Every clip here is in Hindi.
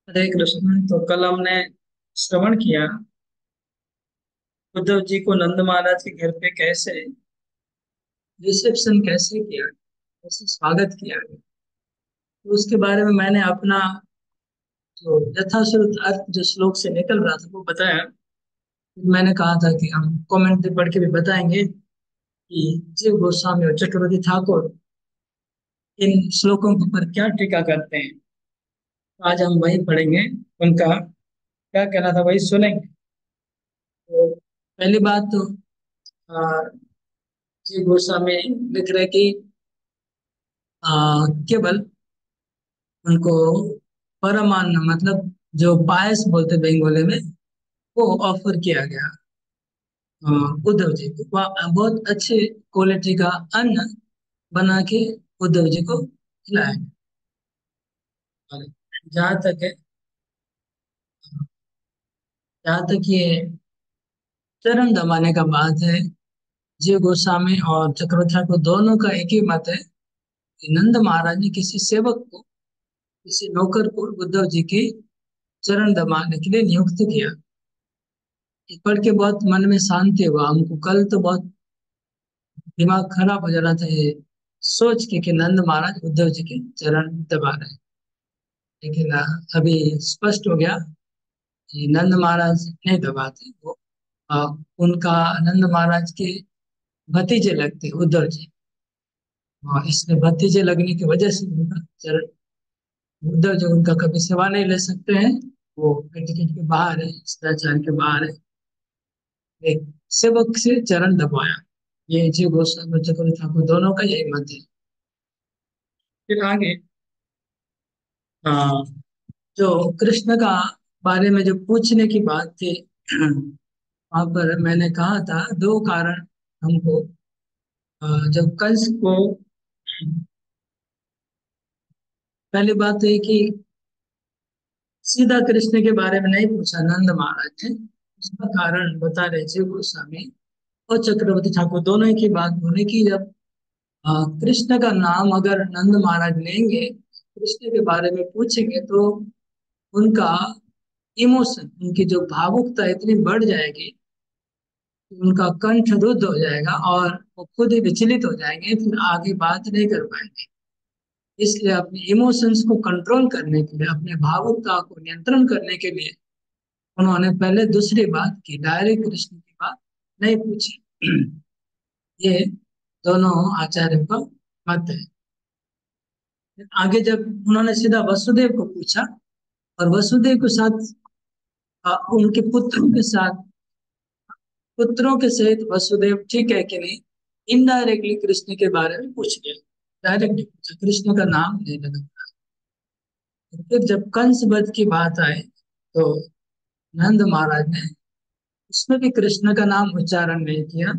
हरे कृष्ण। तो कल हमने श्रवण किया उद्धव जी को नंद महाराज के घर पे कैसे रिसेप्शन कैसे किया, कैसे स्वागत किया गया। तो उसके बारे में मैंने अपना जो यथाश्रुत अर्थ जो श्लोक से निकल रहा था वो बताया। फिर मैंने कहा था कि हम कमेंट्री पढ़ के भी बताएंगे कि जीव गोस्वामी और चक्रवर्ती ठाकुर इन श्लोकों के ऊपर क्या टीका करते हैं। तो आज हम वही पढ़ेंगे, उनका क्या कहना था वही सुनेंगे। तो पहली बात तो जी गोस्वामी लिख रहे कि केवल उनको परमान्न मतलब जो पायस बोलते बंगाली में वो ऑफर किया गया। अ, उद्धव जी को बहुत अच्छे क्वालिटी का अन्न बना के उद्धव जी को खिलाया गया। और जहाँ तक है, जहाँ तक ये चरण दबाने का बात है, जीव गोस्वामी और चक्रवर्ती ठाकुर दोनों का एक ही मत है कि नंद महाराज ने किसी सेवक को, किसी नौकर को उद्धव जी के चरण दबाने के लिए नियुक्त किया। ये पढ़ के बहुत मन में शांति हुआ हमको। कल तो बहुत दिमाग खराब हो जा रहा था ये सोच के कि नंद महाराज उद्धव जी के चरण दबा रहे हैं। लेकिन अभी स्पष्ट हो गया कि नंद महाराज नहीं दबाते वो। अ, उनका नंद महाराज के भतीजे लगते उद्धव जी, और इसलिए भतीजे लगने की वजह से उनका चरण, उद्धव जी उनका कभी सेवा नहीं ले सकते हैं। वो एटिकेट के बाहर है, शिष्टाचार के बाहर है। एक सेवक से चरण दबाया, ये जी गोस्वामी चक्रवर्ती ठाकुर दोनों का यही मत है। फिर आगे हाँ, जो कृष्ण का बारे में जो पूछने की बात थी वहां पर मैंने कहा था दो कारण हमको। जब कंस को, पहली बात तो ये कि सीधा कृष्ण के बारे में नहीं पूछा नंद महाराज ने। उसका कारण बता रहे थे गोस्वामी और चक्रवर्ती ठाकुर दोनों की बात बोले कि जब कृष्ण का नाम अगर नंद महाराज लेंगे, कृष्ण के बारे में पूछेंगे तो उनका इमोशन, उनकी जो भावुकता इतनी बढ़ जाएगी कि उनका कंठ रुद्ध हो जाएगा और वो खुद ही विचलित हो जाएंगे, फिर आगे बात नहीं कर पाएंगे। इसलिए अपने इमोशंस को कंट्रोल करने के लिए, अपने भावुकता को नियंत्रण करने के लिए उन्होंने पहले दूसरी बात की, डायरेक्ट कृष्ण की बात नहीं पूछी। ये दोनों आचार्यों का मत है। आगे जब उन्होंने सीधा वसुदेव को पूछा और वसुदेव के साथ उनके पुत्रों के साथ, पुत्रों के सहित वसुदेव ठीक है कि नहीं, इनडायरेक्टली कृष्ण के बारे में पूछ लिया। डायरेक्ट नहीं पूछा, कृष्ण का नाम नहीं लगा। तो फिर जब कंस वध की बात आई तो नंद महाराज ने उसमें भी कृष्ण का नाम उच्चारण नहीं किया।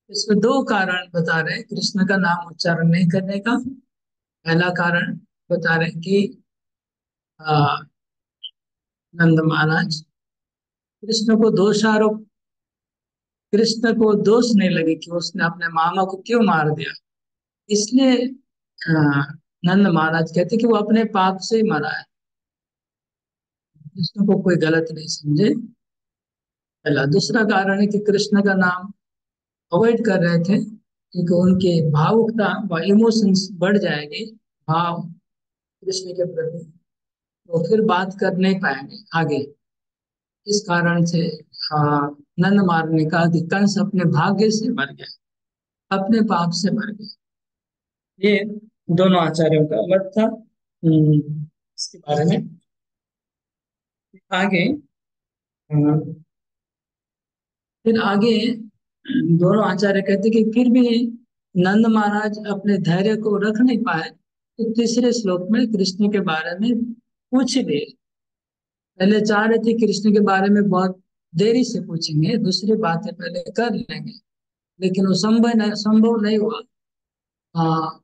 इसमें दो कारण बता रहे हैं कृष्ण का नाम उच्चारण नहीं करने का। पहला कारण बता रहे हैं कि आ, नंद महाराज कृष्ण को दोषारोप, कृष्ण को दोष नहीं लगे कि उसने अपने मामा को क्यों मार दिया। इसलिए नंद महाराज कहते कि वो अपने पाप से ही मरा है, कृष्ण को कोई गलत नहीं समझे। पहला। दूसरा कारण है कि कृष्ण का नाम अवॉइड कर रहे थे क्योंकि उनके भावुकता व इमोशंस बढ़ जाएंगे, भाव कृष्ण के प्रति, तो फिर बात कर नहीं पाएंगे आगे। इस कारण से नंद महाराज ने कहा कि कंस अपने भाग्य से मर गया, अपने पाप से मर गया। ये दोनों आचार्यों का मत था इसके बारे में। आगे फिर आगे दोनों आचार्य कहते कि फिर भी नंद महाराज अपने धैर्य को रख नहीं पाए, तो तीसरे श्लोक में कृष्ण के बारे में पूछ लिए। पहले चाह रहे थे कृष्ण के बारे में बहुत देरी से पूछेंगे, दूसरी बातें पहले कर लेंगे, लेकिन वो संभव नहीं हुआ। हाँ,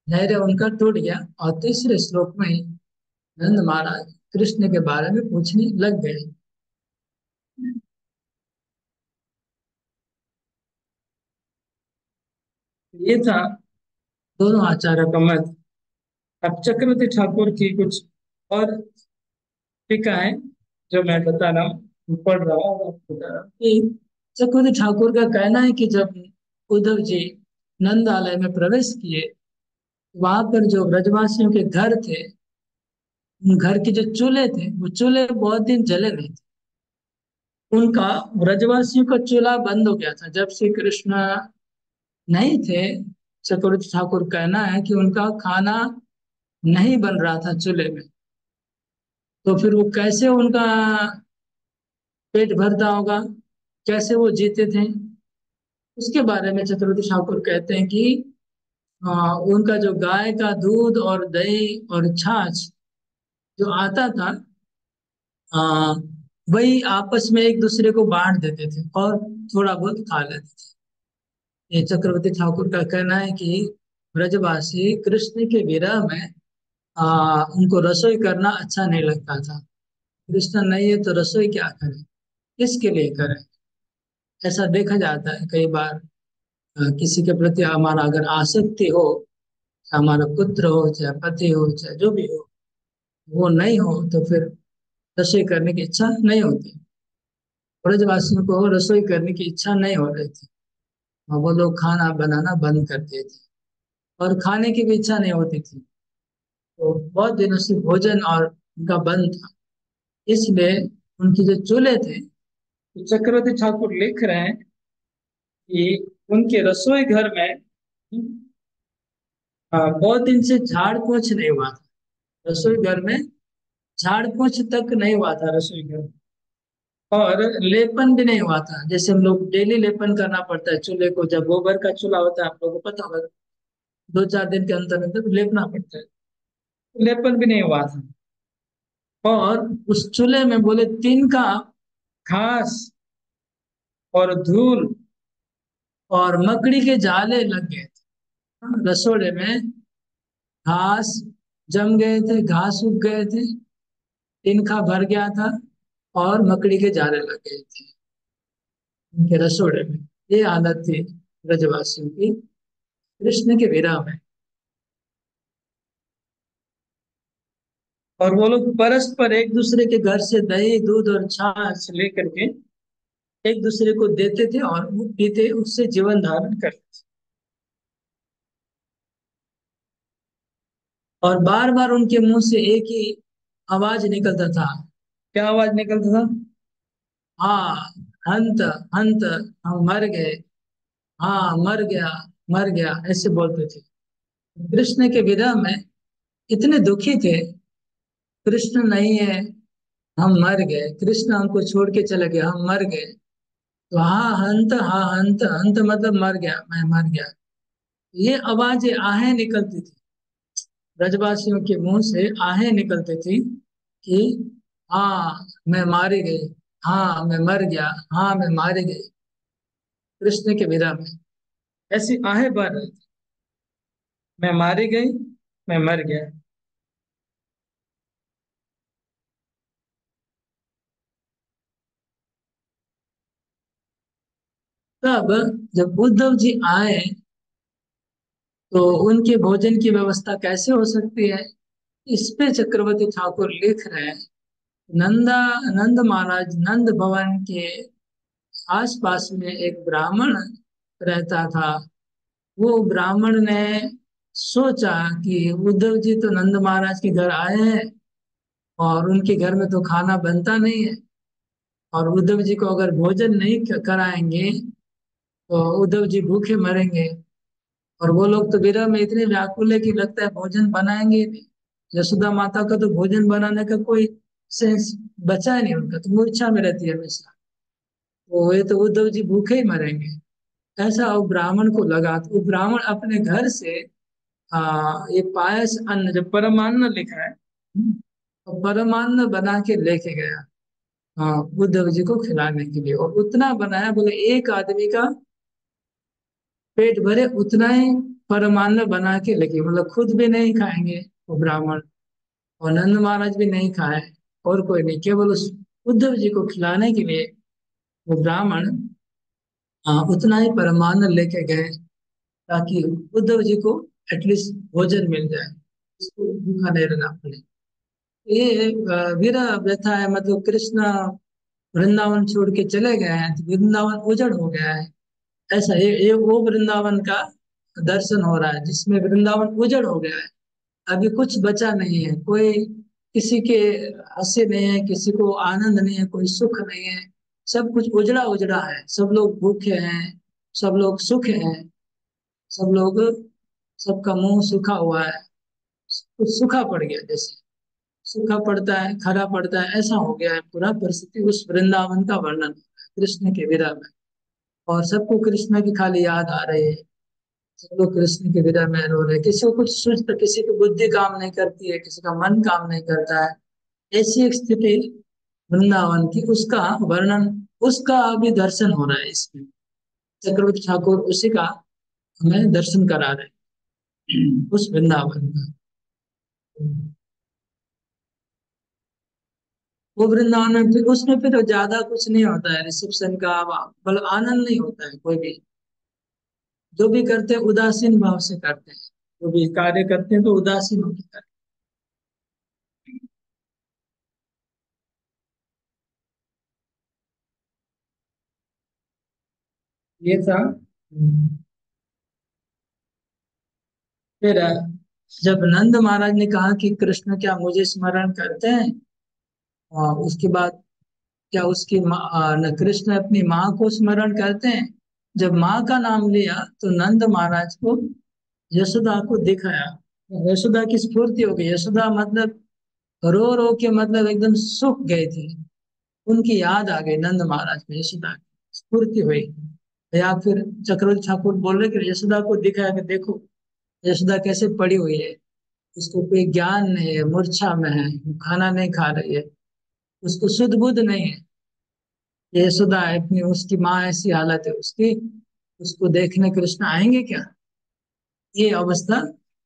धैर्य उनका टूट गया और तीसरे श्लोक में ही नंद महाराज कृष्ण के बारे में पूछने लग गए। ये था दोनों आचार्यों का मत। अब चक्रवर्ती ठाकुर की कुछ और टीका है जो मैं बता रहा हूँ, पढ़ रहा हूँ, आपको बता रहा हूँ कि चक्रवर्ती ठाकुर का कहना है कि जब उद्धव जी नंदालय में प्रवेश किए, वहां पर जो ब्रजवासियों के घर थे, उन घर के जो चूल्हे थे, वो चूल्हे बहुत दिन जले नहीं थे। उनका, ब्रजवासियों का चूल्हा बंद हो गया था जब श्री कृष्ण नहीं थे। चक्रवर्ती ठाकुर कहना है कि उनका खाना नहीं बन रहा था चूल्हे में, तो फिर वो कैसे उनका पेट भरता होगा, कैसे वो जीते थे। उसके बारे में चक्रवर्ती ठाकुर कहते हैं कि उनका जो गाय का दूध और दही और छाछ जो आता था, आ, वही आपस में एक दूसरे को बांट देते थे और थोड़ा बहुत खा लेते थे। ये चक्रवर्ती ठाकुर का कहना है कि ब्रजवासी कृष्ण के विरह में उनको रसोई करना अच्छा नहीं लगता था। कृष्ण नहीं है तो रसोई क्या करें, किसके लिए करें। ऐसा देखा जाता है कई बार। किसी के प्रति हमारा अगर आसक्ति हो, हमारा पुत्र हो चाहे पति हो चाहे जो भी हो, वो नहीं हो तो फिर रसोई करने की इच्छा नहीं होती। ब्रजवासियों को रसोई करने की इच्छा नहीं हो रही थी और वो लोग खाना बनाना बंद कर दिए थे और खाने की भी इच्छा नहीं होती थी। तो बहुत दिनों से भोजन और उनका बंद था, इसलिए उनकी जो चूल्हे थे, तो चक्रवर्ती ठाकुर लिख रहे हैं कि उनके रसोई घर में बहुत दिन से झाड़ पोंछ नहीं हुआ था। रसोई घर में झाड़ पोंछ तक नहीं हुआ था रसोई घर में। और लेपन भी नहीं हुआ था, जैसे हम लोग डेली लेपन करना पड़ता है चूल्हे को, जब गोबर का चूल्हा होता है आप लोगों को पता होगा, 2-4 दिन के अंतर अंतर लेपना पड़ता है। लेपन भी नहीं हुआ था। और उस चूल्हे में बोले तिनका, घास और धूल और मकड़ी के जाले लग गए थे। रसोड़े में घास जम गए थे, घास उग गए थे, तिनका भर गया था और मकड़ी के जाले लग गए थे उनके रसोड़े में। ये हालत थी ब्रजवासियों की कृष्ण के विरह में। और वो लोग परस्पर एक दूसरे के घर से दही दूध और छाछ लेकर के एक दूसरे को देते थे और वो पीते, उससे जीवन धारण करते थे। और बार बार उनके मुंह से एक ही आवाज निकलता था। क्या आवाज निकलता था? हाँ, हंत, हंत, हम मर गए, हाँ मर गया, मर गया, ऐसे बोलते थे। कृष्ण के विरह में इतने दुखी थे। कृष्ण नहीं है, हम मर गए, कृष्ण हमको छोड़ के चले गए, हम मर गए। तो हाँ हंत, हाँ हंत, हंत मतलब मर गया, मैं मर गया। ये आवाजें, आहें निकलती थी ब्रजवासियों के मुंह से, आहें निकलती थी कि हाँ मैं मारी गई, हाँ मैं मर गया, हाँ मैं मारी गई। कृष्ण के विरह में ऐसी आहें बह रही थी, मैं मारी गई, मैं मर गया। तब जब उद्धव जी आए तो उनके भोजन की व्यवस्था कैसे हो सकती है, इस पे चक्रवर्ती ठाकुर लिख रहे हैं। नंदा नंद महाराज नंद भवन के आसपास में एक ब्राह्मण रहता था। वो ब्राह्मण ने सोचा कि उद्धव जी तो नंद महाराज के घर आए हैं और उनके घर में तो खाना बनता नहीं है, और उद्धव जी को अगर भोजन नहीं कराएंगे तो उद्धव जी भूखे मरेंगे। और वो लोग तो विरह में इतने व्याकुल है कि लगता है भोजन बनाएंगे ही नहीं। यशोदा माता का तो भोजन बनाने का कोई सेंस बचा ही नहीं, उनका तो मूर्छा में रहती है हमेशा। वो ये तो उद्धव जी भूखे ही मरेंगे। ऐसा वो ब्राह्मण को लगा, तो वो ब्राह्मण अपने घर से ये पायस अन्न, जो परमान्न लिखा है, तो परमान्न बना के लेके गया उद्धव जी को खिलाने के लिए। और उतना बनाया, बोले एक आदमी का पेट भरे उतना ही परमान्न बना के लेके, मतलब खुद भी नहीं खाएंगे वो ब्राह्मण, और नंद महाराज भी नहीं खाए, और कोई नहीं, केवल उस उद्धव जी को खिलाने के लिए वो ब्राह्मण उतना ही परमान्न लेके गए, ताकि उद्धव जी को एटलीस्ट भोजन मिल जाए, उसको भूखा नहीं रहना पड़े। ये विरह व्यथा है, मतलब कृष्ण वृंदावन छोड़ के चले गए हैं तो वृंदावन उजड़ हो गया है। ऐसा ये वो वृंदावन का दर्शन हो रहा है जिसमें वृंदावन उजड़ हो गया है। अभी कुछ बचा नहीं है, कोई किसी के हंसी नहीं है, किसी को आनंद नहीं है, कोई सुख नहीं है। सब कुछ उजड़ा उजड़ा है, सब लोग भूखे हैं, सब लोग सुख हैं, सब लोग, सबका मुंह सूखा हुआ है। कुछ सूखा पड़ गया, जैसे सूखा पड़ता है, खरा पड़ता है, ऐसा हो गया है पूरा परिस्थिति। उस वृंदावन का वर्णन हो रहा है कृष्ण के विरह में। और सबको कृष्ण की खाली याद आ रही है, सब लोग कृष्ण के विरह में रो रहे हैं। किसी को कुछ सोचता, किसी की बुद्धि काम नहीं करती है, किसी का मन काम नहीं करता है। ऐसी एक स्थिति वृंदावन की, उसका वर्णन, उसका अभी दर्शन हो रहा है इसमें। चक्रवर्ती ठाकुर उसी का हमें दर्शन करा रहे हैं, उस वृंदावन का। वो वृंदावन में फिर उसमें फिर ज्यादा कुछ नहीं होता है, रिसेप्शन का मतलब आनंद नहीं होता है कोई भी। जो भी करते हैं उदासीन भाव से करते हैं, जो भी कार्य करते हैं तो उदासीन होकर करते हैं। ये था। फिर जब नंद महाराज ने कहा कि कृष्ण क्या मुझे स्मरण करते हैं, उसके बाद क्या उसकी माँ, न कृष्ण अपनी माँ को स्मरण करते हैं। जब माँ का नाम लिया तो नंद महाराज को यशोदा को दिखाया। यशोदा की स्फूर्ति हो गई। यशोदा मतलब रो रो के मतलब एकदम सूख गए थे। उनकी याद आ गई नंद महाराज में, यशोदा की स्फूर्ति हुई। या फिर चक्रवर्ती ठाकुर बोल रहे कि यशोदा को दिखाया कि देखो यशोदा कैसे पड़ी हुई है, उसको कोई ज्ञान नहीं है, मूर्छा में है, खाना नहीं खा रही है, उसको सुध बुध नहीं है। यशोदा है अपनी, उसकी माँ ऐसी हालत है उसकी, उसको देखने कृष्ण आएंगे क्या? ये अवस्था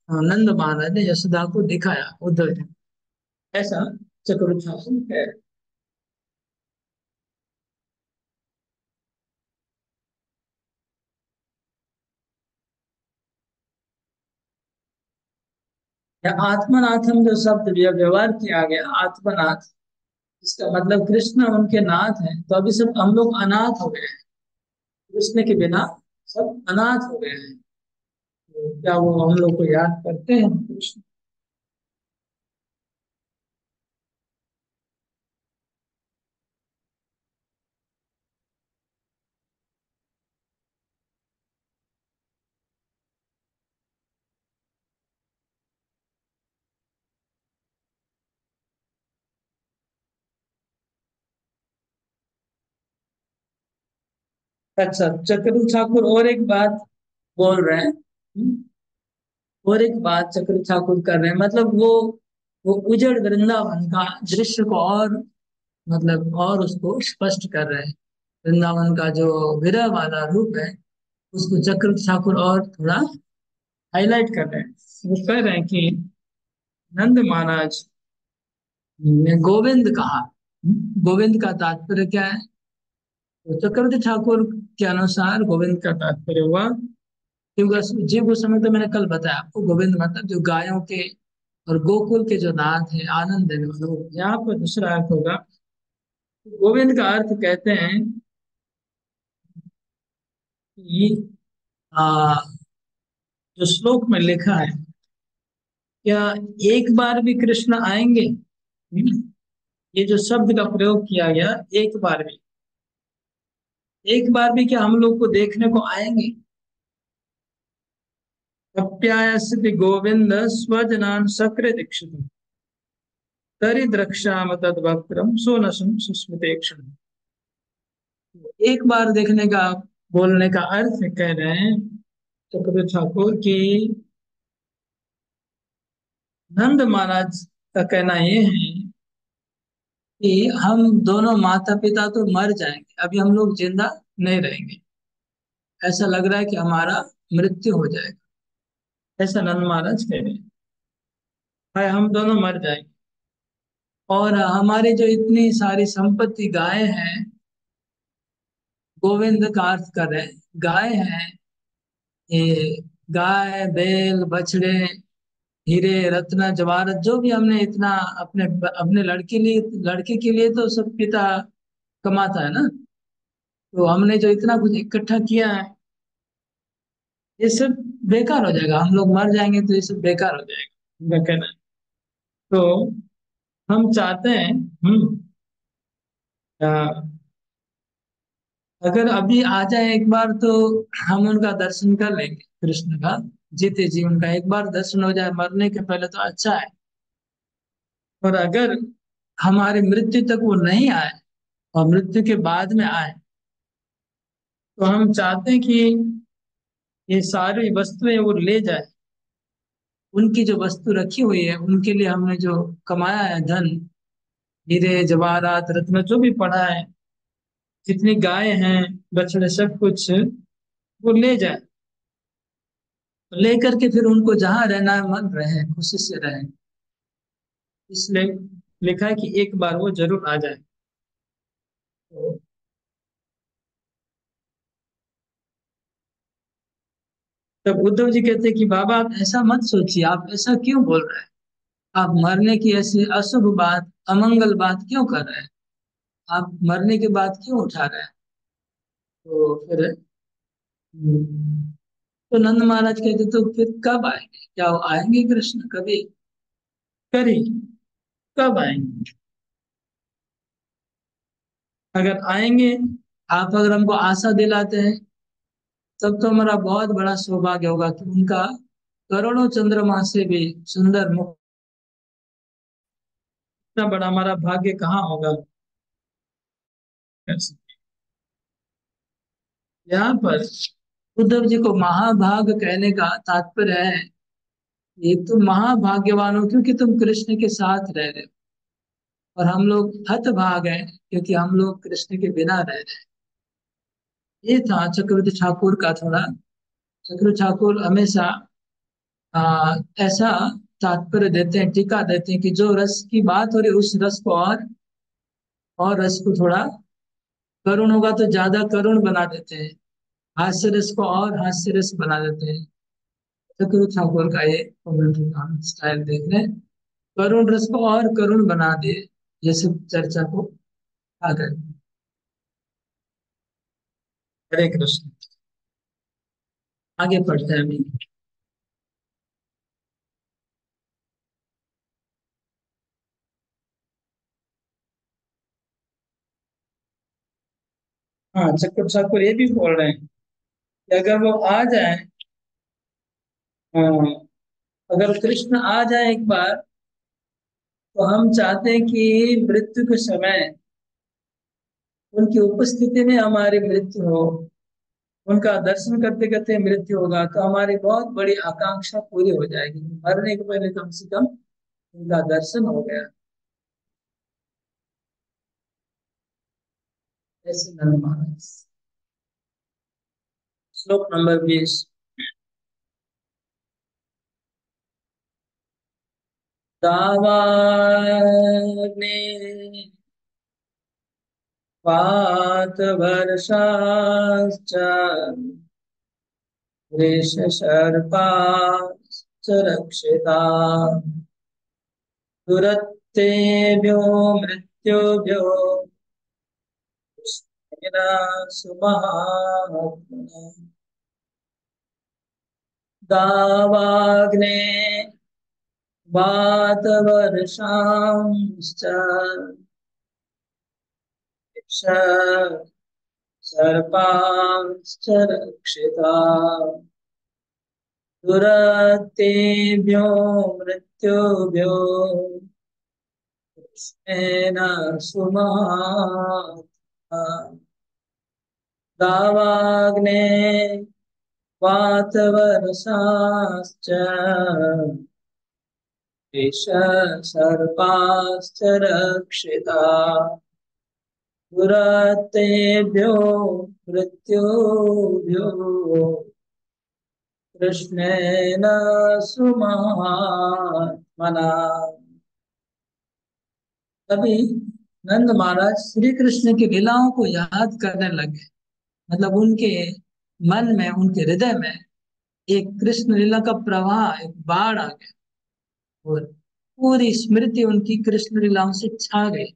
नंद महाराज ने यशोदा को दिखाया उद्धव जी। ऐसा चक्रवर्ती ठाकुर है। या आत्मनाथ हम जो शब्द व्यवहार किया गया, आत्मनाथ, इसका मतलब कृष्ण उनके नाथ हैं। तो अभी सब हम लोग अनाथ हो गए हैं, कृष्ण के बिना सब अनाथ हो गए हैं। तो क्या वो हम लोग को याद करते हैं कुछ? अच्छा, चक्रु ठाकुर और एक बात बोल रहे हैं। और एक बात चक्रु ठाकुर कर रहे हैं, मतलब वो उजड़ वृंदावन का दृश्य को और मतलब और उसको स्पष्ट कर रहे हैं। वृंदावन का जो विरह वाला रूप है, उसको चक्रु ठाकुर और थोड़ा हाईलाइट कर रहे हैं। वो कह रहे हैं कि नंद महाराज ने गोविंद कहा। गोविंद का तात्पर्य क्या है? तो चक्रवर्ती ठाकुर के अनुसार गोविंद का तात्पर्य हुआ, क्योंकि जीव गोस्वामी तो मैंने कल बताया आपको, गोविंद मतलब जो गायों के और गोकुल के जो नाथ है, आनंद देने वाले वो। यहाँ पर दूसरा अर्थ होगा, गोविंद का अर्थ कहते हैं कि आ, जो श्लोक में लिखा है, क्या एक बार भी कृष्ण आएंगे? ये जो शब्द का प्रयोग किया गया, एक बार भी, एक बार भी क्या हम लोग को देखने को आएंगे? अप्यायसित गोविंद स्वजनान सक्र दीक्षित तरि द्रक्ष्याम तद्वक्त्रम सोनसं सुस्मिते क्षण। एक बार देखने का बोलने का अर्थ कह रहे हैं चक्रवर्ती ठाकुर की, नंद महाराज का कहना ये है कि हम दोनों माता पिता तो मर जाएंगे, अभी हम लोग जिंदा नहीं रहेंगे। ऐसा लग रहा है कि हमारा मृत्यु हो जाएगा, ऐसा नंद महाराज कह रहे हैं। भाई हम दोनों मर जाएंगे, और हमारी जो इतनी सारी संपत्ति गाय हैं, गोविंद का अर्थ कर रहे हैं गाय हैं, ये गाय बैल बछड़े, हीरे रत्न जवाहरत जो भी हमने इतना अपने अपने लड़के के लिए तो सब पिता कमाता है ना। तो हमने जो इतना कुछ इकट्ठा किया है, ये सब बेकार हो जाएगा, हम लोग मर जाएंगे तो ये सब बेकार हो जाएगा, उनका कहना है। तो हम चाहते हैं, अ, अगर अभी आ जाए एक बार तो हम उनका दर्शन कर लेंगे कृष्ण का, जीते जी उनका एक बार दर्शन हो जाए मरने के पहले तो अच्छा है। और अगर हमारी मृत्यु तक वो नहीं आए और मृत्यु के बाद में आए, तो हम चाहते हैं कि ये सारी वस्तुएं वो ले जाए। उनकी जो वस्तु रखी हुई है, उनके लिए हमने जो कमाया है धन, हीरे जवाहरात रत्न जो भी पड़ा है, जितनी गाय हैं, बछड़े, सब कुछ वो ले जाए। लेकर के फिर उनको जहां रहना है मन रहे, खुशी से रहे। इसलिए लिखा है कि एक बार वो जरूर आ जाए। तो तब उद्धव जी कहते हैं कि बाबा आप ऐसा मत सोचिए, आप ऐसा क्यों बोल रहे हैं? आप मरने की ऐसी अशुभ बात, अमंगल बात क्यों कर रहे हैं? आप मरने की बात क्यों उठा रहे हैं? तो फिर तो नंद महाराज कहते तो फिर कब आएंगे? क्या वो आएंगे कृष्ण कभी? कभी कब आएंगे? अगर आएंगे, आप अगर हमको आशा दिलाते हैं, तब तो हमारा बहुत बड़ा सौभाग्य होगा कि उनका करोड़ों चंद्रमा से भी सुंदर मुख, इतना बड़ा हमारा भाग्य कहाँ होगा। यहाँ पर उद्धव जी को महाभाग कहने का तात्पर्य है, एक तुम महाभाग्यवान हो क्योंकि तुम कृष्ण के साथ रह रहे हो, और हम लोग हतभाग हैं क्योंकि हम लोग कृष्ण के बिना रह रहे हैं। ये था चक्रवर्ती ठाकुर का थोड़ा, चक्रवर्ती ठाकुर हमेशा ऐसा तात्पर्य देते हैं, टीका देते हैं कि जो रस की बात हो रही है, उस रस को और रस को थोड़ा करुण होगा तो ज्यादा करुण बना देते हैं, हास्य रस को और हास्य रस बना देते हैं। चक्रवर्ती ठाकुर का ये कमेंट्री का स्टाइल देख रहे हैं, करुण रस को और करुण बना दिए, ये सब चर्चा को आ गए। हरे कृष्ण। आगे पढ़ते हैं अभी। हाँ, चक्रवर्ती ठाकुर ये भी बोल रहे हैं कि अगर वो आ जाए, हाँ, अगर कृष्ण आ जाए एक बार, तो हम चाहते हैं कि मृत्यु के समय उनकी उपस्थिति में हमारी मृत्यु हो, उनका दर्शन करते करते मृत्यु होगा तो हमारी बहुत बड़ी आकांक्षा पूरी हो जाएगी, मरने के पहले कम से कम उनका दर्शन हो गया। ऐसे नंद महाराज। श्लोक नंबर 20। दावाग्ने पात वर्षाश्च वृषशर्पाश्च रक्षिता दुरत्तेभ्यो मृत्युभ्यो कृष्णेन सुमहात्मना। दावाग्ने वातवर्षांश्च सर्पांश्च रक्षिता दुरत्तेभ्यो मृत्युभ्यो कृष्णेन सुमहात्मना। दावाग्ने वातवर्षाश्च सर्पाश्च रक्षिता दुरत्तेभ्यो मृत्युभ्यो कृष्णेन सुमहात्मना। तभी नंद महाराज श्री कृष्ण की लीलाओं को याद करने लगे। मतलब उनके मन में, उनके हृदय में एक कृष्ण लीला का प्रवाह, एक बाढ़ आ गया। और पूरी स्मृति उनकी कृष्ण लीलाओं से छा गई।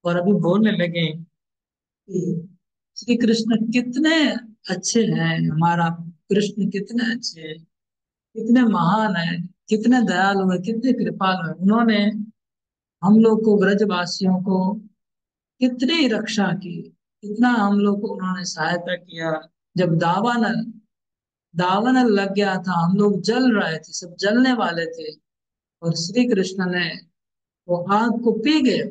और अभी बोलने लगे कि श्री कृष्ण कितने अच्छे हैं, हमारा कृष्ण कितने अच्छे हैं, कितने महान है, कितने दयालु है, कितने कृपालु है। उन्होंने हम लोग को, ब्रजवासियों को कितनी रक्षा की, कितना हम लोग को उन्होंने सहायता किया। जब दावानल दावानल लग गया था, हम लोग जल रहे थे, सब जलने वाले थे, और श्री कृष्ण ने वो आग को पी गए।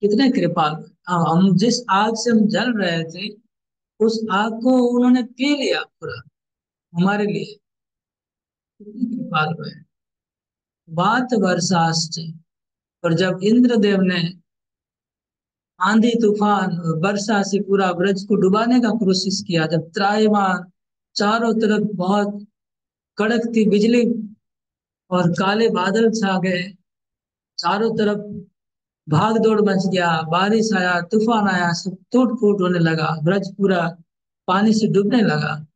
कितने कृपालु हैं। हम जिस आग से हम जल रहे थे, उस आग को उन्होंने पी लिया पूरा हमारे लिए। कितनी कृपालु है। बात वर्षाश्च, और जब इंद्रदेव ने आंधी तूफान और वर्षा से पूरा ब्रज को डुबाने का कोशिश किया, जब त्राहिमाम चारों तरफ बहुत कड़कती बिजली और काले बादल छा गए, चारों तरफ भाग दौड़ मच गया, बारिश आया, तूफान आया, सब टूट फूट होने लगा, ब्रज पूरा पानी से डूबने लगा।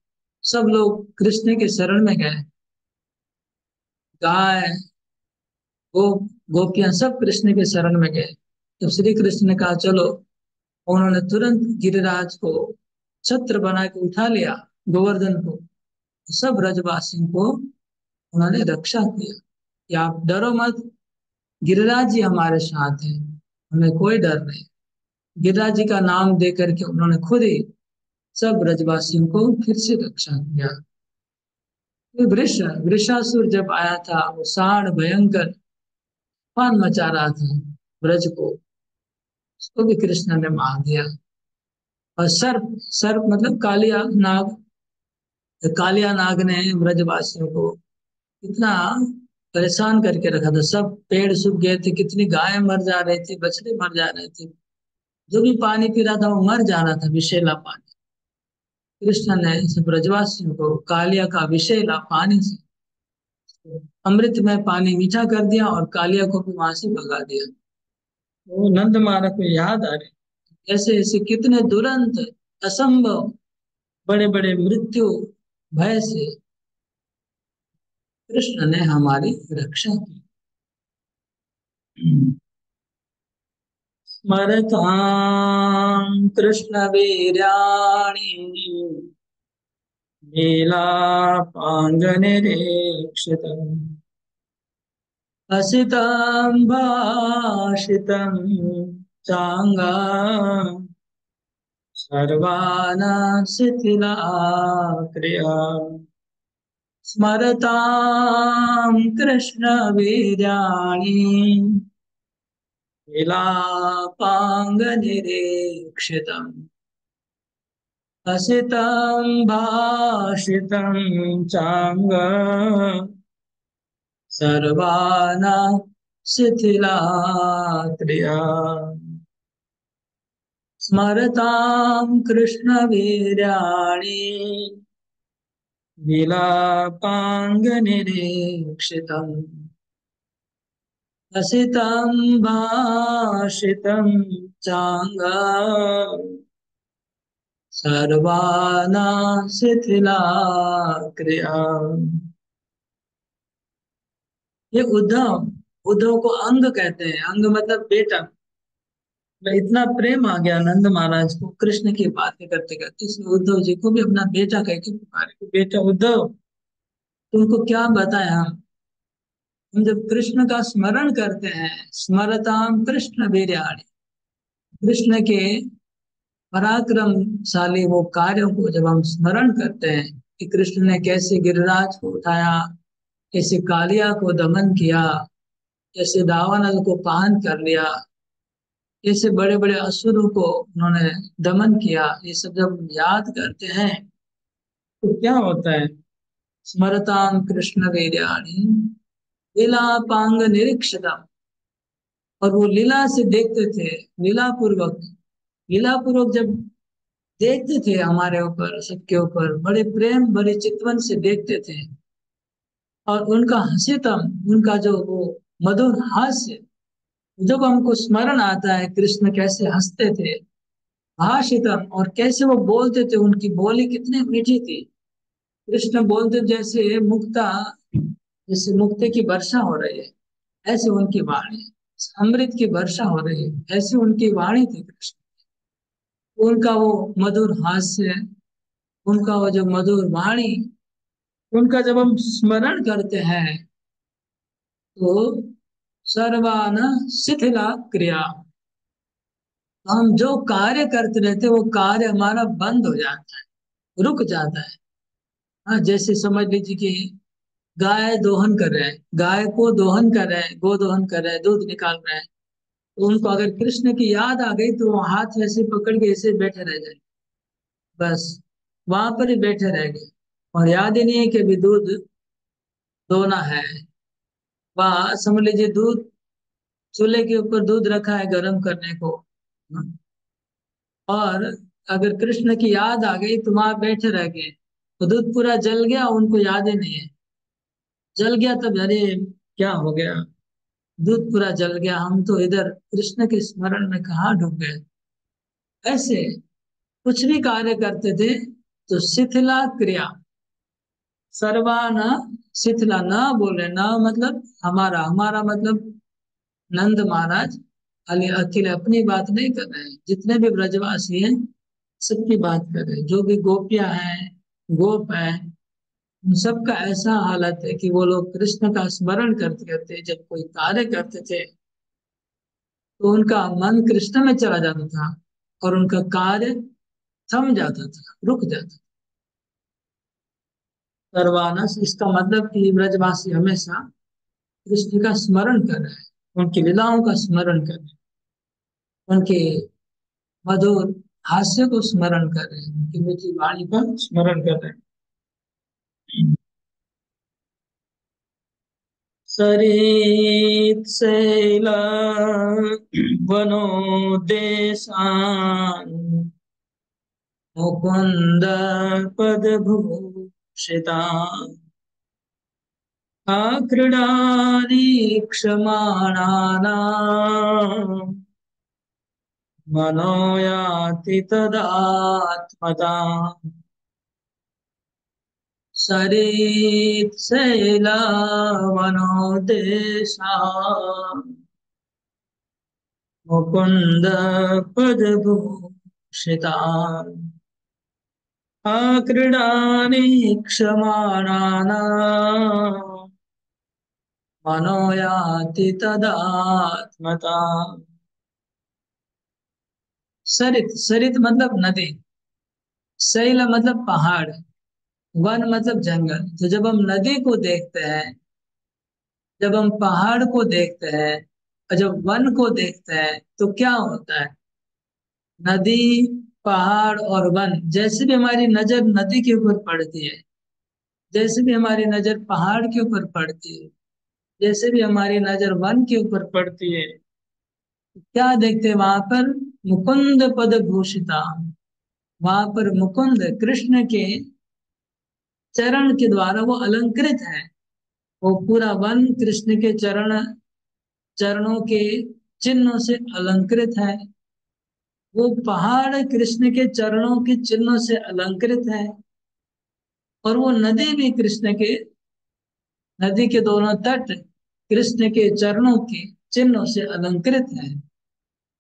सब लोग कृष्ण के शरण में गए। गाय, गो गोपियां सब कृष्ण के शरण में गए। जब श्री कृष्ण ने कहा चलो, उन्होंने तुरंत गिरिराज को छत्र बना के उठा लिया, गोवर्धन को। सब ब्रजवासियों को उन्होंने रक्षा किया कि आप डरो मत, गिरिराज जी हमारे साथ हैं, हमें कोई डर नहीं। गिरिराज जी का नाम दे करके उन्होंने खुद ही सब ब्रजवासियों को फिर से रक्षा किया। फिर वृषासुर जब आया था, वो सांड भयंकर तूफान मचा रहा था ब्रज को, उसको भी कृष्ण ने मार दिया। और सर्प, सर्प मतलब कालिया नाग, कालिया नाग ने ब्रजवासियों को इतना परेशान करके रखा था। सब पेड़ सूख गए थे, कितनी गायें मर जा रही थी, बछड़े मर जा रहे थे, जो भी पानी पी रहा था वो मर जा रहा था, विषैला पानी। कृष्ण ने इस ब्रजवासियों को कालिया का विषैला पानी से अमृत में पानी मीठा कर दिया, और कालिया को भी वहां से भगा दिया। वो नंद महाराज को याद आ रहे, ऐसे ऐसे कितने दुरंत, असंभव, बड़े बड़े मृत्यु भय से कृष्ण ने हमारी रक्षा की। स्मरतां कृष्णवीर्याणि लीलापाङ्गनिरीक्षितम् हसितं भाषितं चाङ्गा सर्वान् शिथिलाक्रिया। स्मरतां कृष्णवीर्याणि लीलापाङ्गनिरीक्षितम् हसितं भाषितं चाङ्ग सर्वान् शिथिलाक्रिया। स्मरतां कृष्णवीर्याणि विलापाङ्गनिरीक्षितम् हसितं भाषितं चाङ्ग सर्वान् शिथिलाक्रिया। ये उद्धव, उद्धव को अंग कहते हैं। अंग मतलब बेटा। तो इतना प्रेम आ गया नंद महाराज को कृष्ण की बातें करते करते, इसलिए उद्धव जी को भी अपना बेटा कह के पुकारे कि बेटा उद्धव, तुमको क्या बताएं हम जब कृष्ण का स्मरण करते हैं, स्मरताम कृष्ण वीर्याणि, कृष्ण के पराक्रमशाली वो कार्यों को जब हम स्मरण करते हैं कि कृष्ण ने कैसे गिरिराज को उठाया, कैसे कालिया को दमन किया, कैसे दावानल को पान कर लिया, कैसे बड़े बड़े असुरों को उन्होंने दमन किया, ये सब जब हम याद करते हैं तो क्या होता है। स्मरतां कृष्ण वीर्याणि लीलापांग निरीक्षता, और वो लीला से देखते थे, लीला पूर्वक, लीला पूर्वक जब देखते थे हमारे ऊपर, सबके ऊपर बड़े प्रेम बड़े चितवन से देखते थे। और उनका हंसीतम, उनका जो वो मधुर हास्य, जब हमको स्मरण आता है कृष्ण कैसे हंसते थे, भाषितम, और कैसे वो बोलते थे, उनकी बोली कितनी मीठी थी। कृष्ण बोलते जैसे मुक्ता जैसे मुक्ति की वर्षा हो रही है, ऐसी उनकी वाणी। अमृत की वर्षा हो रही है, ऐसी उनकी वाणी थी कृष्ण। उनका वो मधुर हास्य, उनका वो जो मधुर वाणी, उनका जब हम स्मरण करते हैं तो सर्वान शिथिला क्रिया, हम जो कार्य करते रहते वो कार्य हमारा बंद हो जाता है, रुक जाता है। हाँ, जैसे समझ लीजिए कि गाय दोहन कर रहे हैं, गाय को दोहन कर रहे हैं, गो दोहन कर रहे हैं, दूध निकाल रहे हैं। तो उनको अगर कृष्ण की याद आ गई तो वो हाथ में ऐसे पकड़ के ऐसे बैठे रह जाए, बस वहां पर ही बैठे रह गए। और याद ही नहीं है कि अभी दूध दोना है। वहां समझ लीजिए दूध, चूल्हे के ऊपर दूध रखा है गर्म करने को। हाँ, और अगर कृष्ण की याद आ गई तो वहां बैठे रह गए, तो दूध पूरा जल गया, उनको याद ही नहीं है। जल गया तब अरे क्या हो गया, दूध पूरा जल गया, हम तो इधर कृष्ण के स्मरण में कहाँ डूब गए। ऐसे कुछ भी कार्य करते थे तो शिथिला क्रिया, सर्वान शिथिला, न बोले, न मतलब हमारा, हमारा मतलब नंद महाराज अली अकेले अपनी बात नहीं कर रहे हैं, जितने भी ब्रजवासी हैं सबकी बात कर रहे हैं। जो भी गोपियां हैं, गोप है, उन सबका ऐसा हालत है कि वो लोग कृष्ण का स्मरण करते करते जब कोई कार्य करते थे तो उनका मन कृष्ण में चला जाता था और उनका कार्य थम जाता था, रुक जाता था। सर्वानस, इसका मतलब कि ब्रजवासी हमेशा कृष्ण का स्मरण कर रहे हैं, उनकी लीलाओं का स्मरण कर रहे हैं, उनके मधुर हास्य को स्मरण कर रहे हैं, उनकी मीठी वाणी का स्मरण कर रहे हैं। सरित शैला वनोदेशान मुकुंद पदभूषिता आक्रीडानि क्षमाणानाम् मनो याति तदात्मता। सरित्शैलवनोदेशा मुकुन्द पदभूषिता आक्रीडानि क्षमाणानाम् मनो याति तदात्मता। सरित, सरित मतलब नदी, शैल मतलब पहाड़, वन मतलब जंगल। तो जब हम नदी को देखते हैं, जब हम पहाड़ को देखते हैं और जब वन को देखते हैं तो क्या होता है? नदी, पहाड़ और वन, जैसे भी हमारी नजर नदी के ऊपर पड़ती है, जैसे भी हमारी नजर पहाड़ के ऊपर पड़ती है, जैसे भी हमारी नजर वन के ऊपर पड़ती है, क्या देखते हैं वहां पर? मुकुंद पद भूषिता। वहां पर मुकुंद कृष्ण के चरण के द्वारा वो अलंकृत है। वो पूरा वन कृष्ण के चरणों के चिन्हों से अलंकृत है। वो पहाड़ कृष्ण के चरणों के चिन्हों से अलंकृत है। और वो नदी भी कृष्ण के, नदी के दोनों तट कृष्ण के चरणों के चिन्हों से अलंकृत है।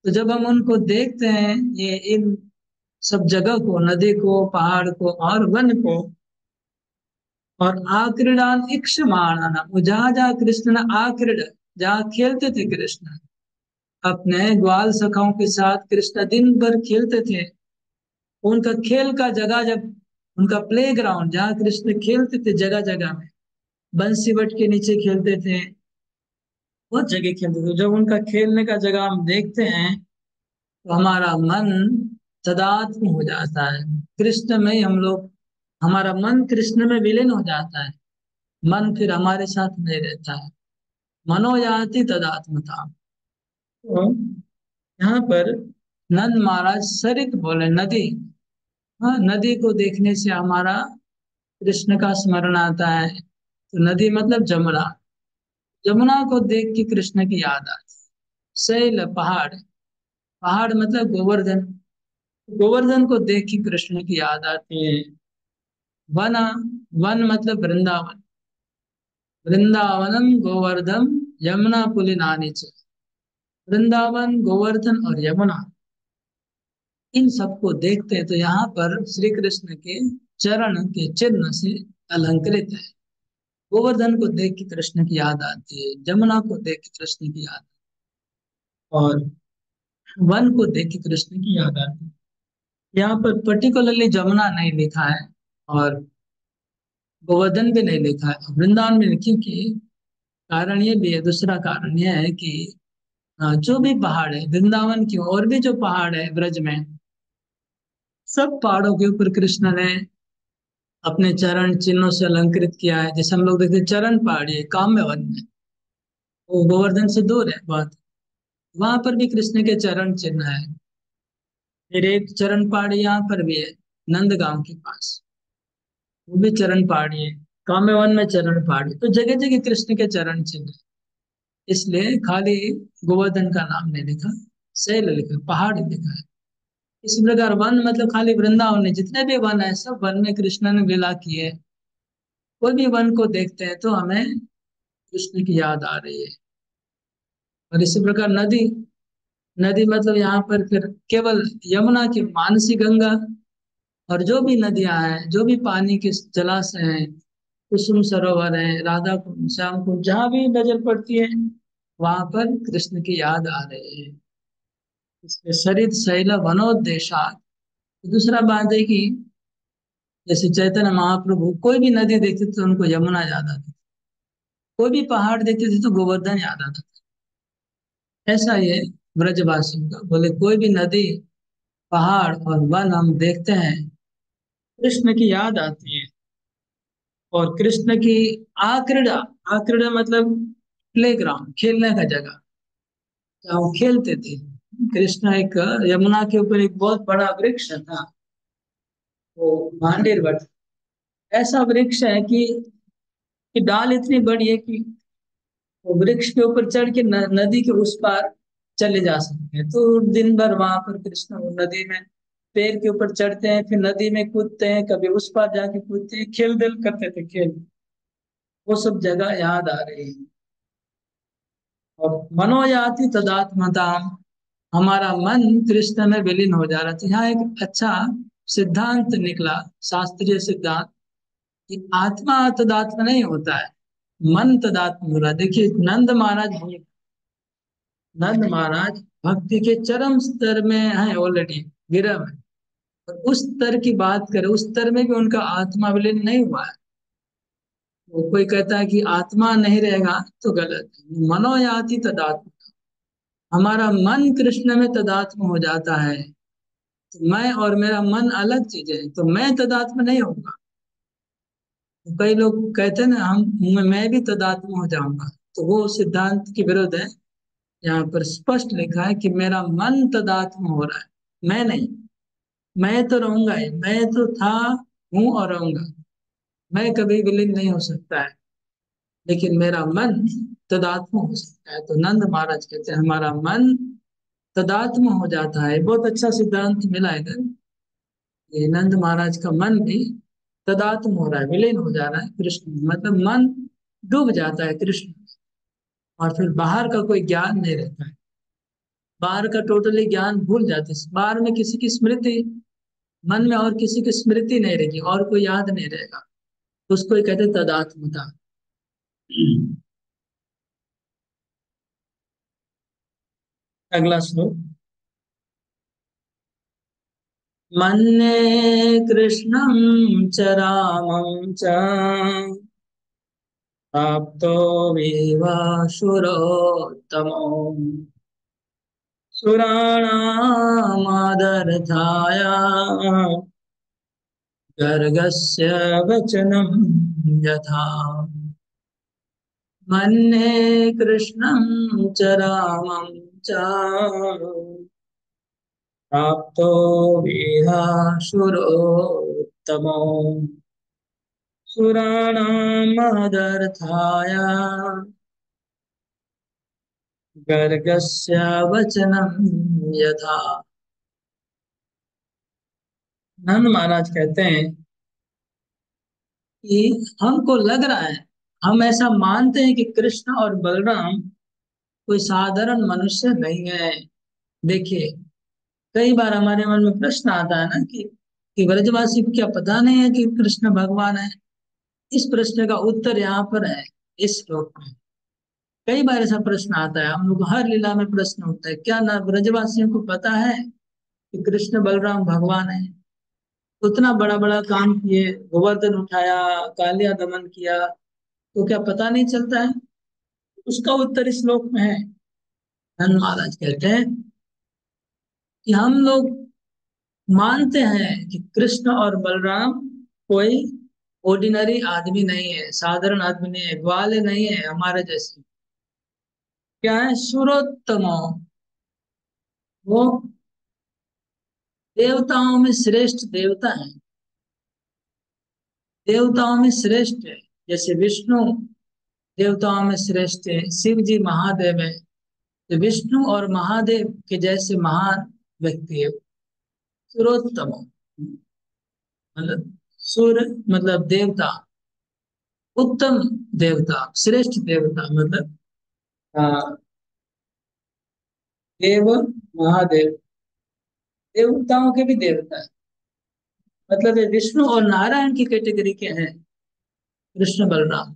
तो जब हम उनको देखते हैं, ये इन सब जगह को, नदी को, पहाड़ को और वन को, और आक्रीडान इक्षमाणाना, वो जहां जहां कृष्ण आक्रीड, जहां खेलते थे कृष्ण अपने ग्वाल सखाओं के साथ, कृष्ण दिन भर खेलते थे। उनका खेल का जगह, जब उनका प्ले ग्राउंड जहाँ कृष्ण खेलते थे जगह जगह में, बंसी वट के नीचे खेलते थे, बहुत जगह खेलते थे। जब उनका खेलने का जगह हम देखते हैं तो हमारा मन तदात्म हो जाता है, कृष्ण में ही हम लोग, हमारा मन कृष्ण में विलीन हो जाता है। मन फिर हमारे साथ नहीं रहता है। मनोयाति तदात्मता। तो यहाँ पर नंद महाराज सरित बोले, नदी। हाँ, नदी को देखने से हमारा कृष्ण का स्मरण आता है। तो नदी मतलब जमुना, जमुना को देख के कृष्ण की याद आती है। शैल पहाड़, पहाड़ मतलब गोवर्धन, गोवर्धन को देख के कृष्ण की याद आती है। वन, वन मतलब वृंदावन, वृंदावनम गोवर्धन यमुना पुलिनानि च। वृंदावन, गोवर्धन और यमुना, इन सबको देखते हैं तो यहाँ पर श्री कृष्ण के चरण के चिन्ह से अलंकृत है। गोवर्धन को देख के कृष्ण की याद आती है, जमुना को देख के कृष्ण की याद, और वन को देख के कृष्ण की याद आती है। यहाँ पर पर्टिकुलरली जमुना नहीं लिखा है और गोवर्धन भी नहीं लिखा है, वृंदावन में, क्योंकि कारण ये भी है, दूसरा कारण यह है कि जो भी पहाड़ है वृंदावन की, और भी जो पहाड़ है ब्रज में, सब पहाड़ों के ऊपर कृष्ण ने अपने चरण चिन्हों से अलंकृत किया है। जैसे हम लोग देखते हैं चरण पहाड़ी है काम्य वन में, वो गोवर्धन से दूर है बहुत, वहां पर भी कृष्ण के चरण चिन्ह है। फिर एक चरण पहाड़ी यहाँ पर भी है, नंदगांव के पास, वो भी चरण पहाड़ी है। काम्य वन में चरण पहाड़ी, तो जगह जगह कृष्ण के चरण चिन्ह है। इसलिए खाली गोवर्धन का नाम नहीं लिखा, शैल लिखा, पहाड़ लिखा है। इसी प्रकार वन मतलब खाली वृंदावन नहीं, जितने भी वन है सब वन में कृष्ण ने लीला की है। कोई भी वन को देखते हैं तो हमें कृष्ण की याद आ रही है। और इसी प्रकार नदी, नदी मतलब यहाँ पर फिर केवल यमुना की मानसी गंगा, और जो भी नदियां हैं, जो भी पानी के जलाशय हैं, कुसुम सरोवर है, राधा कुंड, श्याम कुंड, जहाँ भी नजर पड़ती है वहां पर कृष्ण की याद आ रही है। इसमें सरित शैल वनोद्देशा। दूसरा बात है कि जैसे चैतन्य महाप्रभु कोई भी नदी देखते थे तो उनको यमुना याद आती थी, कोई भी पहाड़ देखते थे तो गोवर्धन याद आता था। ऐसा ये ब्रजवासियों का, बोले कोई भी नदी, पहाड़ और वन हम देखते हैं, कृष्ण की याद आती है। और कृष्ण की आक्रीड़ा, आक्रीड़ा मतलब प्ले ग्राउंड, खेलने का जगह, जहाँ वो खेलते थे। कृष्ण एक यमुना के ऊपर एक बहुत बड़ा वृक्ष था, वो मांडेर वट, ऐसा वृक्ष है कि डाल इतनी बड़ी है कि वो वृक्ष के ऊपर चढ़ के नदी के उस पार चले जा सकते हैं। तो दिन भर वहां पर कृष्ण वो नदी में पेड़ के ऊपर चढ़ते हैं, फिर नदी में कूदते हैं, कभी उस पार जाके कूदते हैं, खेल दिल करते थे खेल। वो सब जगह याद आ रही है। और मनोयाति तदात्मता, हमारा मन कृष्ण में विलीन हो जा रहा था। यहाँ एक अच्छा सिद्धांत निकला, शास्त्रीय सिद्धांत, कि आत्मा तदात्म नहीं होता है, मन तदात्म हो रहा है। देखिए नंद महाराज भक्ति के चरम स्तर में है, ऑलरेडी विरह में, और उस स्तर की बात करें, उस स्तर में भी उनका आत्मा विलीन नहीं हुआ है। वो कोई कहता है कि आत्मा नहीं रहेगा तो गलत है। मनोयाति तदात्म, हमारा मन कृष्ण में तदात्म हो जाता है, तो मैं और मेरा मन अलग चीज है, तो मैं तदात्म नहीं होगा। तो कई लोग कहते हैं ना, मैं भी तदात्म हो जाऊंगा, तो वो सिद्धांत के विरुद्ध है। यहाँ पर स्पष्ट लिखा है कि मेरा मन तदात्म हो रहा है, मैं नहीं। मैं तो रहूंगा ही, मैं तो था, हूं और रहूंगा, मैं कभी विलीन नहीं हो सकता है, लेकिन मेरा मन तदात्म हो सकता है। तो नंद महाराज कहते हैं हमारा मन तदात्म हो जाता है। बहुत अच्छा सिद्धांत मिला इधर, ये नंद महाराज का मन भी तदात्म हो रहा है, विलीन हो जा रहा है कृष्ण में। मतलब मन डूब जाता है कृष्ण में, और फिर बाहर का कोई ज्ञान नहीं रहता है, बाहर का टोटली ज्ञान भूल जाते हैं। बाहर में किसी की स्मृति, मन में और किसी की स्मृति नहीं रहेगी, और कोई याद नहीं रहेगा, तो उसको ही कहते हैं तदात्मता। अगला श्लोक। मन्ये कृष्णं च रामं च प्राप्तो विवासुरोत्तमो सुराणामादरथाय गर्गस्य वचनं यथा। मन्ये कृष्णं च रामं च प्राप्तो विहासुरोत्तमो सुराणामदर्थाय गर्गस्य वचनं यथा। नंद महाराज कहते हैं कि हमको लग रहा है, हम ऐसा मानते हैं कि कृष्ण और बलराम कोई साधारण मनुष्य नहीं है। देखिए, कई बार हमारे मन में प्रश्न आता है ना कि ब्रजवासी को क्या पता नहीं है कि कृष्ण भगवान है। इस प्रश्न का उत्तर यहाँ पर है, इस श्लोक में। कई बार ऐसा प्रश्न आता है, हम लोग को हर लीला में प्रश्न उठता है, क्या ना ब्रजवासियों को पता है कि कृष्ण बलराम भगवान है। उतना बड़ा बड़ा काम किए, गोवर्धन उठाया, कालिया दमन किया, तो क्या पता नहीं चलता है? उसका उत्तर इस श्लोक में है। धन महाराज कहते हैं कि हम लोग मानते हैं कि कृष्ण और बलराम कोई ऑर्डिनरी आदमी नहीं है, साधारण आदमी नहीं है, ग्वाले नहीं है हमारे जैसे। क्या है? सुरोत्तम। वो देवताओं में श्रेष्ठ देवता है, देवताओं में श्रेष्ठ है। जैसे विष्णु देवताओं में श्रेष्ठ है, शिव जी महादेव है, तो विष्णु और महादेव के जैसे महान व्यक्ति है सुरोत्तम। मतलब सुर मतलब देवता, उत्तम देवता, श्रेष्ठ देवता मतलब देव महादेव, देवताओं के भी देवता है। मतलब ये विष्णु और नारायण की कैटेगरी के हैं कृष्ण बलराम।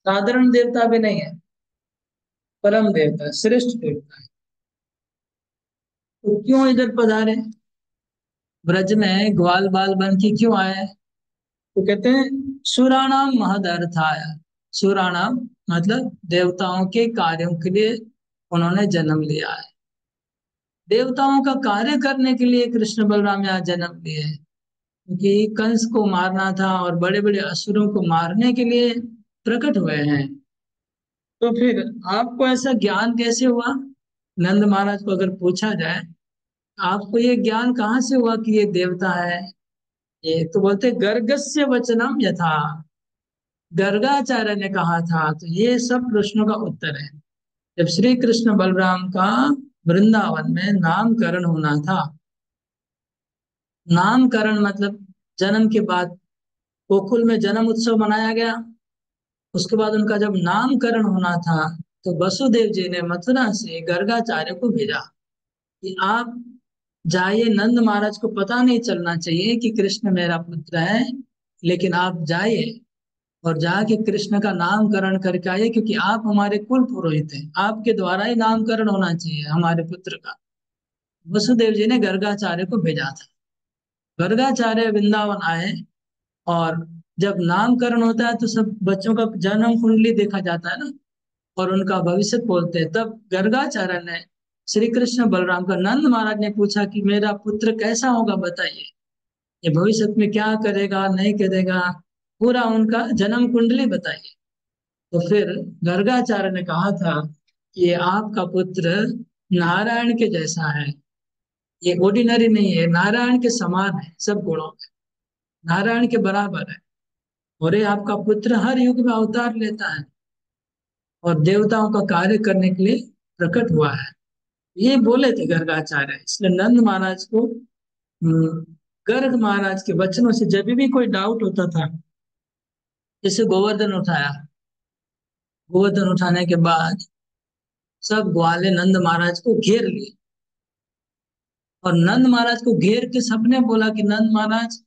साधारण देवता भी नहीं है, परम देवता है, श्रेष्ठ देवता है। तो क्यों इधर पधारे, ब्रज में ग्वाल बाल बन के क्यों आए? तो कहते हैं सुराणाम महदर्थाय। सुराणाम मतलब देवताओं के कार्यों के लिए उन्होंने जन्म लिया है। देवताओं का कार्य करने के लिए कृष्ण बलराम यहाँ जन्म लिए हैं, क्योंकि कंस को मारना था और बड़े बड़े असुरों को मारने के लिए प्रकट हुए हैं। तो फिर आपको ऐसा ज्ञान कैसे हुआ? नंद महाराज को अगर पूछा जाए, आपको ये ज्ञान कहाँ से हुआ कि ये देवता है? ये तो बोलते गर्गस्य वचनम यथा, गर्गाचार्य ने कहा था। तो ये सब प्रश्नों का उत्तर है। जब श्री कृष्ण बलराम का वृंदावन में नामकरण होना था, नामकरण मतलब जन्म के बाद गोकुल में जन्म उत्सव मनाया गया, उसके बाद उनका जब नामकरण होना था, तो वसुदेव जी ने मथुरा से गर्गाचार्य को भेजा कि आप जाइए, नंद महाराज को पता नहीं चलना चाहिए कि कृष्ण मेरा पुत्र है, लेकिन आप जाइए और जाके कृष्ण का नामकरण करके आइए, क्योंकि आप हमारे कुल पुरोहित हैं, आपके द्वारा ही नामकरण होना चाहिए हमारे पुत्र का। वसुदेव जी ने गर्गाचार्य को भेजा था। गर्गाचार्य वृंदावन आए, और जब नामकरण होता है तो सब बच्चों का जन्म कुंडली देखा जाता है ना, और उनका भविष्य बोलते हैं। तब गर्गाचार्य ने श्री कृष्ण बलराम का, नंद महाराज ने पूछा कि मेरा पुत्र कैसा होगा बताइए, ये भविष्य में क्या करेगा नहीं करेगा, पूरा उनका जन्म कुंडली बताइए। तो फिर गर्गाचार्य ने कहा था कि ये आपका पुत्र नारायण के जैसा है, ये ऑर्डिनरी नहीं है, नारायण के समान है सब गुणों में, नारायण के बराबर है। और ये आपका पुत्र हर युग में अवतार लेता है और देवताओं का कार्य करने के लिए प्रकट हुआ है। ये बोले थे गर्गाचार्य। इसलिए नंद महाराज को गर्ग महाराज के वचनों से जब भी कोई डाउट होता था, जैसे गोवर्धन उठाया, गोवर्धन उठाने के बाद सब ग्वाले नंद महाराज को घेर लिए, और नंद महाराज को घेर के सबने बोला कि नंद महाराज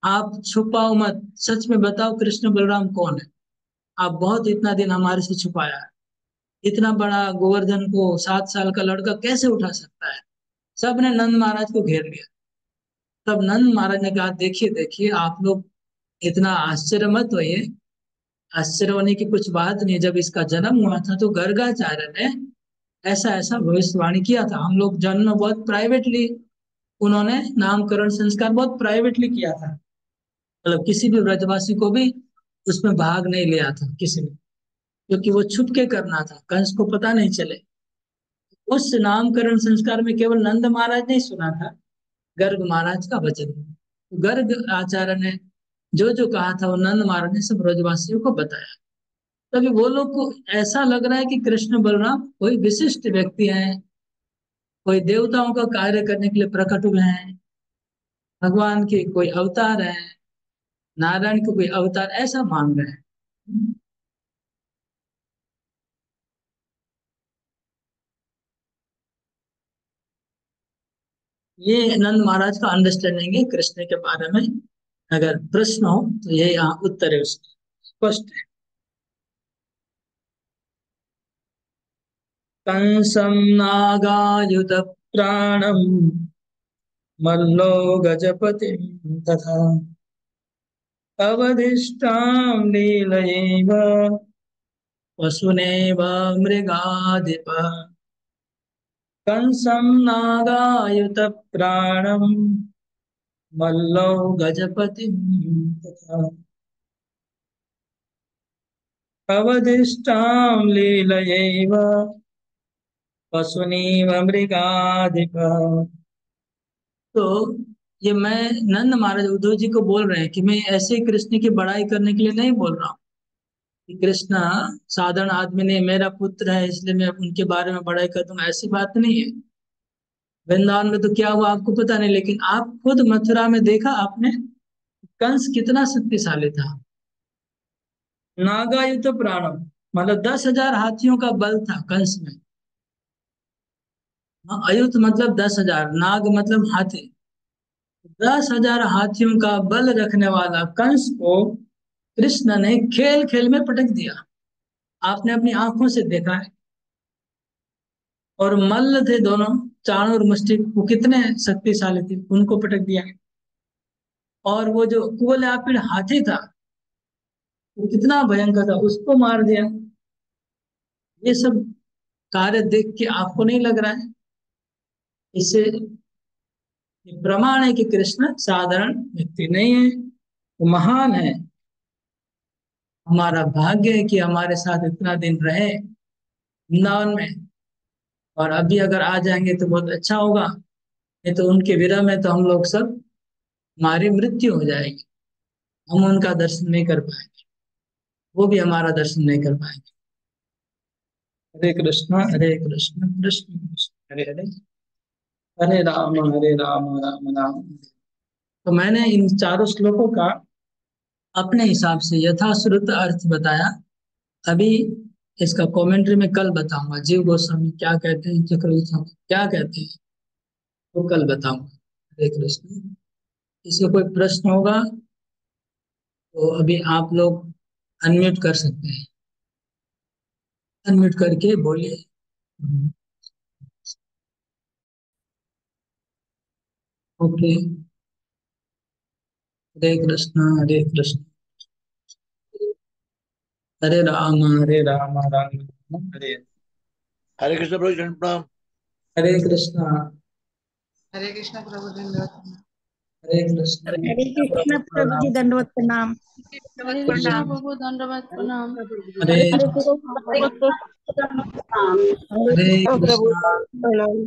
आप छुपाओ मत, सच में बताओ कृष्ण बलराम कौन है। आप बहुत इतना दिन हमारे से छुपाया है, इतना बड़ा गोवर्धन को 7 साल का लड़का कैसे उठा सकता है? सबने नंद महाराज को घेर लिया। तब नंद महाराज ने कहा, देखिए देखिए आप लोग इतना आश्चर्य मत होइए, आश्चर्य होने की कुछ बात नहीं। जब इसका जन्म हुआ था तो गर्गाचार्य ने ऐसा ऐसा भविष्यवाणी किया था। हम लोग जन्म बहुत प्राइवेटली, उन्होंने नामकरण संस्कार बहुत प्राइवेटली किया था, मतलब किसी भी व्रजवासी को भी उसमें भाग नहीं लिया था किसी ने, क्योंकि वो छुप के करना था, कंस को पता नहीं चले। उस नामकरण संस्कार में केवल नंद महाराज ने ही सुना था गर्ग महाराज का वचन। गर्ग आचार्य ने जो जो कहा था वो नंद महाराज ने सब ब्रजवासियों को बताया। तभी वो लोग को ऐसा लग रहा है कि कृष्ण बलराम कोई विशिष्ट व्यक्ति हैं, कोई देवताओं का कार्य करने के लिए प्रकट हुए हैं, भगवान के कोई अवतार हैं, नारायण के कोई अवतार, ऐसा मान रहे हैं। ये नंद महाराज का अंडरस्टैंडिंग है कृष्ण के बारे में। अगर प्रश्न हो तो ये यहाँ उत्तर है उसका, स्पष्ट है। कंसं नागायुध प्राणम मल्लो गजपतिं तथा अवधिष्ठां लीलयैव वसुनेव मृगाधिपः। कंसं नागायुध प्राणम मल्लौ गजपतिं तथा अवधिष्ठां लीलयैव वसुनीव मृगाधिपः। तो ये मैं नंद महाराज उद्धव जी को बोल रहे हैं कि मैं ऐसे कृष्ण की बड़ाई करने के लिए नहीं बोल रहा हूँ कि कृष्ण साधारण आदमी नहीं, मेरा पुत्र है इसलिए मैं उनके बारे में बड़ाई कर दूंगा, ऐसी बात नहीं है। वृंदावन में तो क्या हुआ आपको पता नहीं, लेकिन आप खुद मथुरा में देखा आपने कंस कितना शक्तिशाली था। नागायुत प्राणम मतलब 10,000 हाथियों का बल था कंस में। हाँ, अयुत मतलब 10,000, नाग मतलब हाथी। 10,000 हाथियों का बल रखने वाला कंस को कृष्ण ने खेल खेल में पटक दिया। आपने अपनी आंखों से देखा है। और मल्ल थे दोनों, चाणूर और मुष्टिक, वो कितने शक्तिशाली थे, उनको पटक दिया। और वो जो कुवलयापीड़ हाथी था वो कितना भयंकर था, उसको मार दिया। ये सब कार्य देख के आपको नहीं लग रहा है? इससे ये प्रमाण है कि कृष्ण साधारण व्यक्ति नहीं है, वो महान है। हमारा भाग्य है कि हमारे साथ इतना दिन रहे वृंदावन में, और अभी अगर आ जाएंगे तो बहुत अच्छा होगा। नहीं तो उनके विरह में तो हम लोग सब, हमारी मृत्यु हो जाएगी, हम उनका दर्शन नहीं कर पाएंगे, वो भी हमारा दर्शन नहीं कर पाएंगे। हरे कृष्णा कृष्ण कृष्ण हरे हरे, हरे राम राम राम। तो मैंने इन चारों श्लोकों का अपने हिसाब से यथाश्रुत अर्थ बताया। अभी इसका कमेंट्री में कल बताऊंगा, जीव गोस्वामी क्या कहते हैं, चक्रवर्ती स्वामी क्या कहते हैं, वो कल बताऊंगा। हरे कृष्ण। किसी को कोई प्रश्न होगा तो अभी आप लोग अनम्यूट कर सकते हैं, अनम्यूट करके बोलिए। ओके। हरे कृष्ण राम राम राम हरे हरे। हरे कृष्ण प्रभु चरण प्रणाम। हरे कृष्ण हरे कृष्ण प्रभु दंडवत प्रणाम। हरे कृष्ण हरे कृष्ण प्रभु प्रभु जी प्रणाम। दंडवत प्रणाम। हरे कृष्ण प्रभु दंडवत प्रणाम। हरे हरे कृष्ण प्रभु हरे प्रभु कृष्ण प्रणाम।